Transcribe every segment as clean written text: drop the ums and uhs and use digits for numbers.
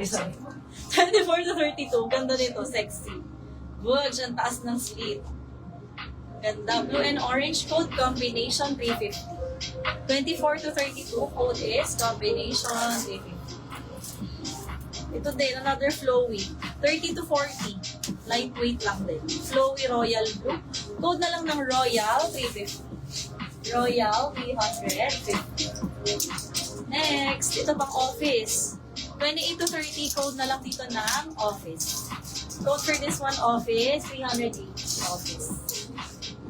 sorry. 24 to 32, ganda nito, sexy. Good, ang taas ng slit. Ganda. Blue and orange code combination 350. 24 to 32 code is combination 350. Ito din, another flowy. 30 to 40. Lightweight lang din. Flowy royal blue. Code na lang ng royal 350. Royal 350. Next, ito pang office. 28 to 30 code na lang dito ng office. Code for this one office, 380 office.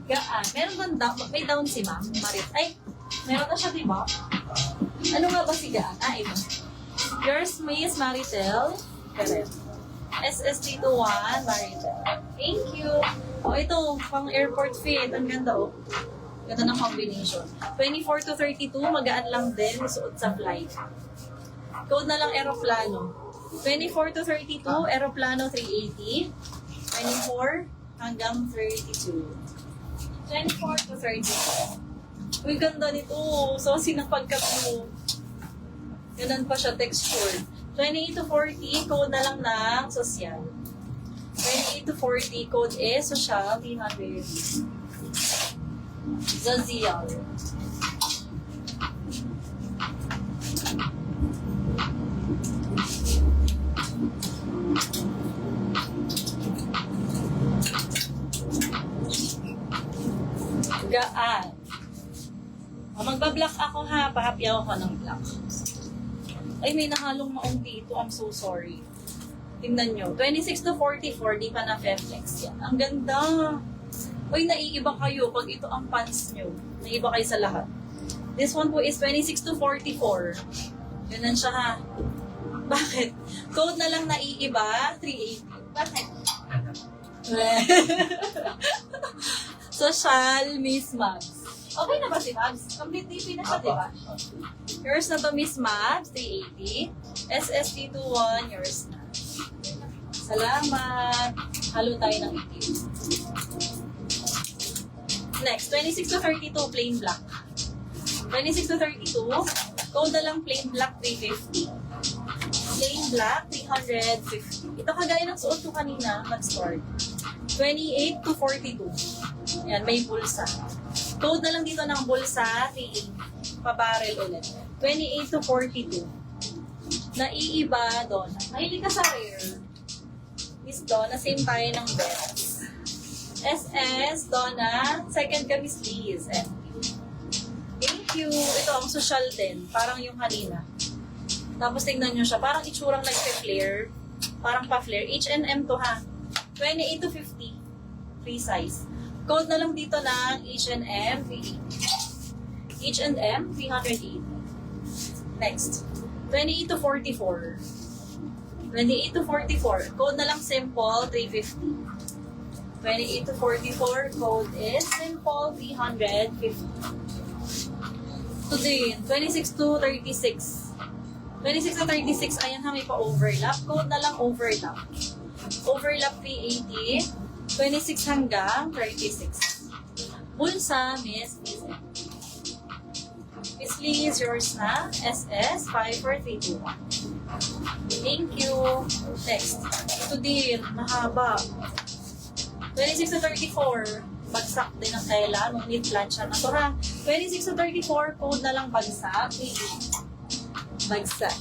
Gaan. Meron bang may down si ma'am? Marit. Ay, meron na siya, diba? Ano nga ba si Gaan? Ito. Yours, Miss Maritel. Correct. SSD21, Maritel. Thank you. Ito, pang airport fit. Ang ganda, Ganda ng combination. 24 to 32, magaan lang din. Suot sa flight. Code na lang aeroplano. 24 to 32, aeroplano 380. 24 hanggang 32. 24 to 32. Uy, ganda nito. So, sinapagka-blue. Ganun pa siya, texture. 28 to 40, code na lang ng social. 28 to 40, code is social, 300. Zaziel. Gaan. Magba-block ako ha. Pahapyaw ako ng block. Ay, may nahalong maong dito. I'm so sorry. Tingnan nyo. 26 to 44, di pa na Femflex yan. Ang ganda. Uy, naiiba kayo pag ito ang pants nyo. Naiiba kayo sa lahat. This one po is 26 to 44. Ganun siya ha. Bakit? Code na lang naiiba, 380. Bakit? Social, Miss Mabs. Okay na ba si Mabs? Complete DP na siya, diba? Yours na to, Miss Mabs, 380. SSD21, yours na. Salamat. Halo tayo ng itim. Next, 26 to 32, plain black. 26 to 32, code na lang plain black, 350. Plain black, 350. Ito kagaya ng suot ko kanina, nag-start. 28 to 42. Yan, may bulsa. Code na lang dito ng bulsa, 380. Pabarel ulit. 28 to 42. Naiiba, Donna. Mahilig ka sa rare. Miss Donna, same tayo ng best. SS, Donna. Second ka, Miss Liz. Thank you. Ito, ang social din. Parang yung kanina. Tapos tingnan nyo siya. Parang itsurang nagpe-flare. Parang pa-flare. H&M to ha. 28 to 50. Free size. Code na lang dito ng H&M 380. H&M 380. Next. 28 to 44. 28 to 44. Code na lang simple 350. 28 to 44. Code is simple 350. Today, 26 to 36. 26 to 36. Ayan ha, may pa-overlap. Code na lang overlap. Overlap 380. 26 hanggang 36. Bulsa, Miss Liz. Miss Liz, yours na. SS 54321. Thank you. Next. Ito din, mahaba. 26 to 34. Bagsak din ang tela. Nung knit plancha na to ha. 26 to 34, code na lang bagsak. Bagsak.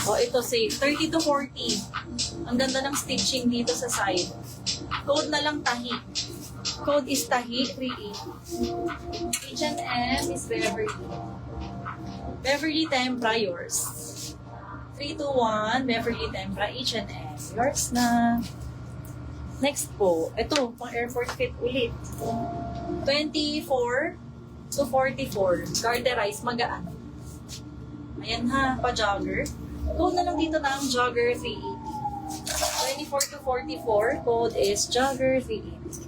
O, ito safe. 30 to 40. Ang ganda ng stitching dito sa side. Code na lang tahi. Code is tahi, 380. H&M is Beverly. Beverly Tempra, yours. 321, Beverly Tempra, H&M. Yours na. Next po, ito, pang airport fit ulit. 24 to 44. Garterize, magaan. Ayan ha, pa-jogger. Code na lang dito ng jogger 380. 24 to 44, code is jogger 380.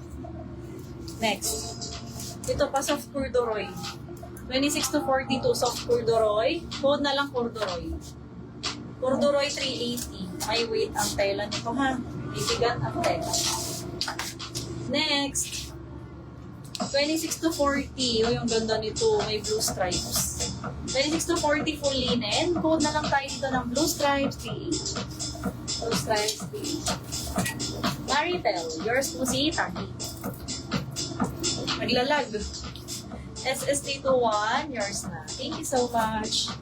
Next. Ito pa soft corduroy. 26 to 42, soft corduroy. Code na lang corduroy. Corduroy 380. May weight ang tela nito ha. Ibigan ang tela. Next. 26 to 40. O yung ganda nito. May blue stripes. 26 to 40 full linen. Code na lang tayo dito ng Blue Stripes 3. Blue Stripes 3. Maritel, yours po si Taki. Naglalag. SST21, yours na. Thank you so much.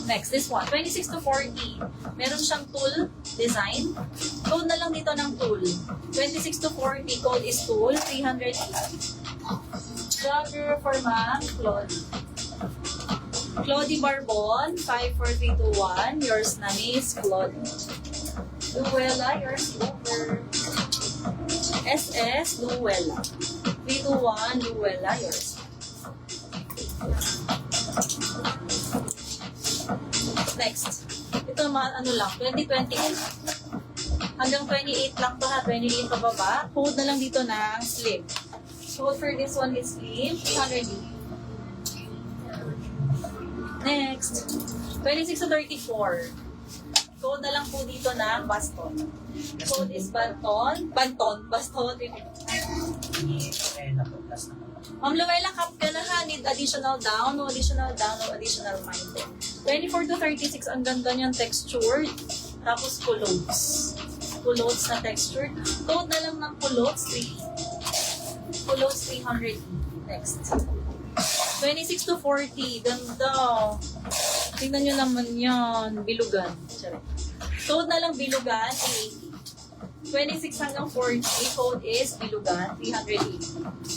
Next, this one. 26 to 40. Meron siyang tool design. Code na lang dito ng tool. 26 to 40, code is tool, 380. Jogger for Ma'am Claudie. Claudie Barbon, 54321. Yours na, Miss Claudie. Luella, yours over. SS, Luella. 321, Luella, yours. Next. Ito ano lang, 2028. Hanggang 28 lang to ha, 28 pababa. Code na lang dito ng slim. Code for this one is slim, 300. Next. 26 to 34. Code na lang po dito ng baston. Code is banton. Banton. Baston. Ma'am Luella, cap ka na ha. Need additional down. No additional down. No additional mind. 24 to 36. Ang ganda niyang textured. Tapos culottes. Culottes na textured. Code na lang ng culottes 3. Culottes 300. Next. 26 to 40. Ganda. Tingnan nyo naman yan. Bilugan. Code na lang bilugan 80. 26 hanggang 40. Code is bilugan 380.